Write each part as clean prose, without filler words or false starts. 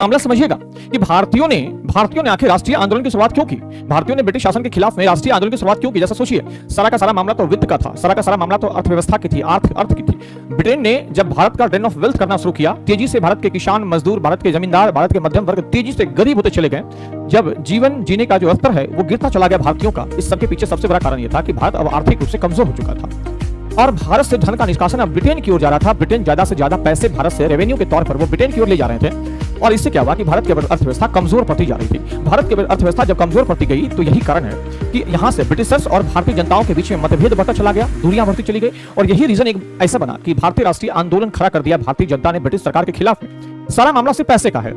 मामला समझिएगा कि भारतीयों ने आखिर राष्ट्रीय आंदोलन की शुरुआत क्यों की। भारतीयों ने ब्रिटिश शासन के खिलाफ में राष्ट्रीय आंदोलन की शुरुआत क्यों की। जैसा सोचिए, सारा का सारा मामला तो वित्त का था, सारा का सारा मामला तो अर्थव्यवस्था की थी, अर्थ की थी। ब्रिटेन ने जब भारत का ड्रेन ऑफ वेल्थ करना शुरू किया, तेजी से भारत के किसान मजदूर, भारत के जमींदार, भारत के मध्यम वर्ग तेजी से गरीब होते चले गए। जब जीवन जीने का जो स्तर है वो गिरता चला गया भारतीयों का, इस सबके पीछे सबसे बड़ा कारण यह था कि भारत अब आर्थिक रूप से कमजोर हो चुका था और भारत से धन का निष्कासन अब ब्रिटेन की ओर जा रहा था। ब्रिटेन ज्यादा से ज्यादा पैसे भारत से रेवेन्यू के तौर पर वो ब्रिटेन की ओर ले जा रहे थे और इससे क्या हुआ कि भारत की अर्थव्यवस्था कमजोर पड़ती जा रही थी। भारत की अर्थव्यवस्था जब कमजोर पड़ती गई तो यही कारण है कि यहाँ से ब्रिटिशर्स और भारतीय जनताओं के बीच में मतभेद बढ़ता चला गया, दूरियां बढ़ती चली गई और यही रीजन एक ऐसा बना कि भारतीय राष्ट्रीय आंदोलन खड़ा कर दिया भारतीय जनता ने ब्रिटिश सरकार के खिलाफ। सारा मामला सिर्फ पैसे का है।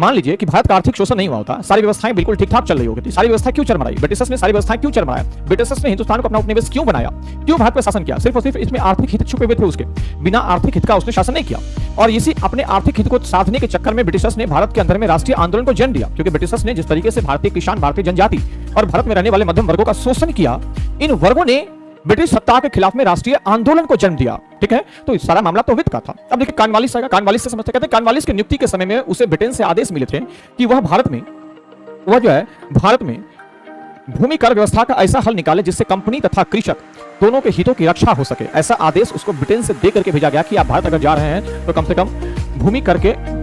मान लीजिए कि भारत का आर्थिक शोषण नहीं हुआ होता, सारी व्यवस्थाएं बिल्कुल ठीक ठाक चल रही होगी, सारी व्यवस्था क्यों चरमराई? ब्रिटिशर्स ने सारी व्यवस्थाएं क्यों चरमराया? ब्रिटिशर्स ने हिंदुस्तान को अपना उपनिवेश क्यों बनाया? क्यों भारत पर शासन किया? सिर्फ और सिर्फ इसमें आर्थिक हित छुपे हुए थे उसके। बिना आर्थिक हित का उसने शासन नहीं किया और इसी अपने आर्थिक हित को साधने के चक्कर में ब्रिटिशर्स ने भारत के अंदर में राष्ट्रीय आंदोलन को जन्म दिया। क्योंकि ब्रिटिशर्स ने जिस तरीके से भारतीय किसान, भारतीय जनजाति और भारत में रहने वाले मध्यम वर्गों का शोषण किया, इन वर्गों ने ब्रिटिश सत्ता के खिलाफ में राष्ट्रीय आंदोलन को जन्म दिया। ठीक है, तो सारा मामला तो वित्त का था। अब देखिए कॉर्नवालिस आएगा, कॉर्नवालिस से समझते, कहते हैं कॉर्नवालिस की नियुक्ति के समय में उसे ब्रिटेन से आदेश मिले थे कि वह भारत में भूमि कर व्यवस्था का ऐसा हल निकाले जिससे कंपनी तथा कृषक दोनों के हितों की रक्षा हो सके। ऐसा आदेश उसको ब्रिटेन से दे करके भेजा गया कि आप भारत अगर जा रहे हैं तो कम से कम भूमि कर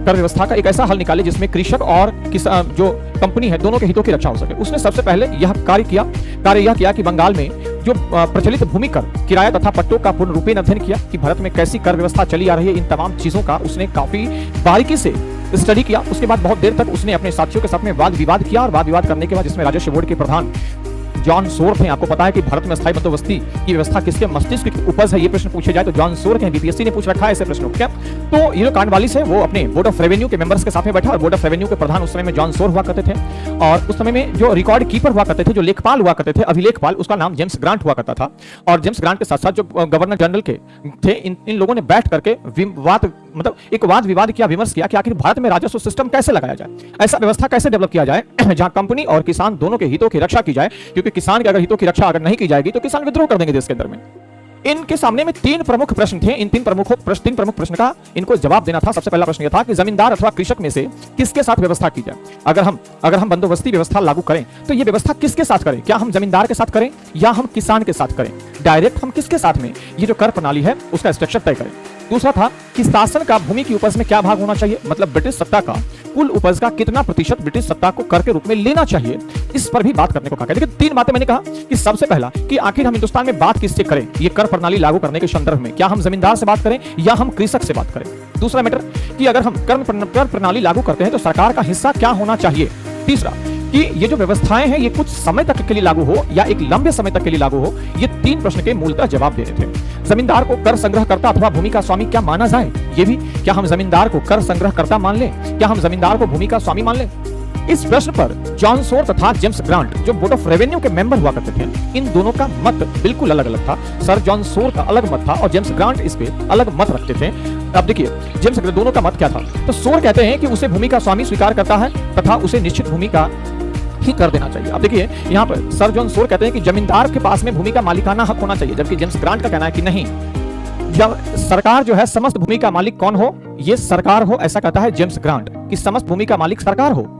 व्यवस्था का एक ऐसा हल निकाले जिसमें कृषक और जो कंपनी है दोनों के हितों की रक्षा हो सके। उसने सबसे पहले यह कार्य किया कि बंगाल में जो प्रचलित भूमि कर, किराया तथा पट्टों का पूर्ण रूपेण अध्ययन किया कि भारत में कैसी कर व्यवस्था चली आ रही है। इन तमाम चीजों का उसने काफी बारीकी से स्टडी किया। उसके बाद बहुत देर तक उसने अपने साथियों के साथ में वाद विवाद किया और वाद विवाद करने के बाद जिसमें राजस्व बोर्ड के प्रधान जॉन सोर्थ हैं। आपको पता है कि भारत में स्थायी बंदोबस्ती की व्यवस्था किसके मस्तिष्क की उपज है, ये प्रश्न पूछे जाए तो जॉन सोर्थ हैं। बीपीएससी ने पूछ रखा है ऐसे प्रश्नों को। क्या तो ये जो कॉर्नवालिस है वो अपने बोर्ड ऑफ रेवेन्यू के मेंबर्स के साथ में बैठा और बोर्ड ऑफ रेवेन्यू के प्रधान उस समय में जॉन सोर हुआ करते थे और उस समय में जो रिकॉर्ड कीपर हुआ करते थे, जो लेखपाल हुआ करते थे, अभिलेखपाल, उसका नाम जेम्स ग्रांट हुआ करता था। और जेम्स ग्रांट के साथ साथ जो गवर्नर जनरल के थे, इन लोगों ने बैठ करके एक वाद विवाद किया, विमर्श किया कि आखिर भारत में राजस्व सिस्टम कैसे लगाया जाए, ऐसा व्यवस्था कैसे डेवलप किया जाए जहां कंपनी और किसान दोनों के हितों की रक्षा की जाए। क्योंकि किसान के अगर हितों की रक्षा अगर नहीं की जाएगी तो किसान विद्रोह कर देंगे देश के अंदर में। इनके सामने में तीन प्रमुख प्रश्न थे। इन तीन प्रमुख प्रश्न का इनको जवाब देना था। सबसे पहला प्रश्न यह था कि जमींदार अथवा कृषक में से किसके साथ व्यवस्था की जाए। अगर हम बंदोबस्ती व्यवस्था लागू करें तो यह व्यवस्था किसके साथ करें? क्या हम जमींदार के साथ करें या हम किसान के साथ करें? डायरेक्ट हम किसके साथ में ये जो कर प्रणाली है उसका स्ट्रक्चर तय करें। दूसरा था कि शासन का भूमि की उपज में क्या भाग होना चाहिए, मतलब ब्रिटिश सत्ता का कुल उपज का कितना प्रतिशत ब्रिटिश सत्ता को कर के रूप में लेना चाहिए, इस पर भी बात करने को कहा। देखिए तीन बातें मैंने कहा कि सबसे पहला कि आखिर हम हिंदुस्तान में बात किससे करें ये कर प्रणाली लागू करने के संदर्भ में, क्या हम जमींदार से बात करें या हम कृषक से बात करें। दूसरा मैटर कि अगर हम कर प्रणाली लागू करते हैं तो सरकार का हिस्सा क्या होना चाहिए। तीसरा कि ये जो व्यवस्थाएं हैं ये कुछ समय तक के लिए लागू हो या एक लंबे समय तक के लिए लागू हो। ये तीन प्रश्न के मूलतः जवाब देने थे। जमींदार को कर संग्रहकर्ता अथवा भूमि का स्वामी क्या माना जाए, ये भी, क्या हम जमींदार को कर संग्रहकर्ता मान लें, क्या हम जमींदार को भूमि का स्वामी मान लें। इस प्रश्न पर जॉन सोर तथा जेम्स ग्रांट जो बोर्ड ऑफ रेवेन्यू के मेंबर हुआ करते थे, इन दोनों का मत बिल्कुल अलग अलग था। सर जॉन सोर का अलग मत था और जेम्स ग्रांट इस पे अलग मत रखते थे। अब देखिए जेम्स दोनों का मत क्या था। तो सोर कहते हैं कि उसे भूमि का स्वामी स्वीकार करता है तथा उसे निश्चित भूमि का ही कर देना चाहिए। अब देखिए यहाँ पर सर जॉन सोर कहते हैं कि जमींदार के पास में भूमि का मालिकाना हक होना चाहिए, जबकि जेम्स ग्रांट का कहना है कि नहीं, जब सरकार जो है समस्त भूमि का मालिक कौन हो, ये सरकार हो, ऐसा कहता है जेम्स ग्रांट कि समस्त भूमि का मालिक सरकार हो।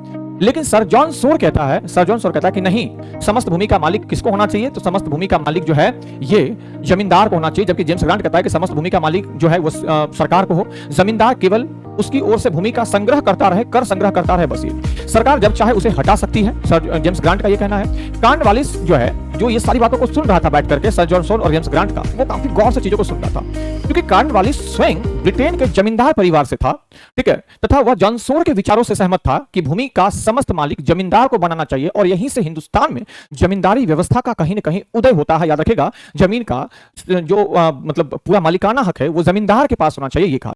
लेकिन सर जॉन सोर कहता है कि नहीं, समस्त भूमि का मालिक किसको होना चाहिए, तो समस्त भूमि का मालिक जो है ये जमींदार को होना चाहिए, जबकि जेम्स ग्रांट कहता है कि समस्त भूमि का मालिक जो है वो सरकार को हो। जमींदार केवल उसकी ओर से भूमि का संग्रह करता रहे, कर संग्रह करता रहे, बस ये। सरकार जब चाहे उसे हटा सकती है, सर जेम्स ग्रांट का ये कहना है। कॉर्नवालिस जो है जो ये सारी बातों को सुन रहा था बैठ करके, सर जॉन सोर और जेम्स ग्रांट का, वो काफी गौर से चीजों को सुन रहा था क्योंकि कॉर्नवालिस स्वयं ब्रिटेन के जमींदार परिवार से था, ठीक है, तथा वह जॉन सोर के विचारों से सहमत था कि भूमि का समस्त मालिक जमींदार को बनाना चाहिए और यहीं से हिंदुस्तान में जमींदारी व्यवस्था का कहीं न कहीं उदय होता है। याद रखेगा, जमीन का जो मतलब पूरा मालिकाना हक है वो जमींदार के पास होना चाहिए, ये कहा।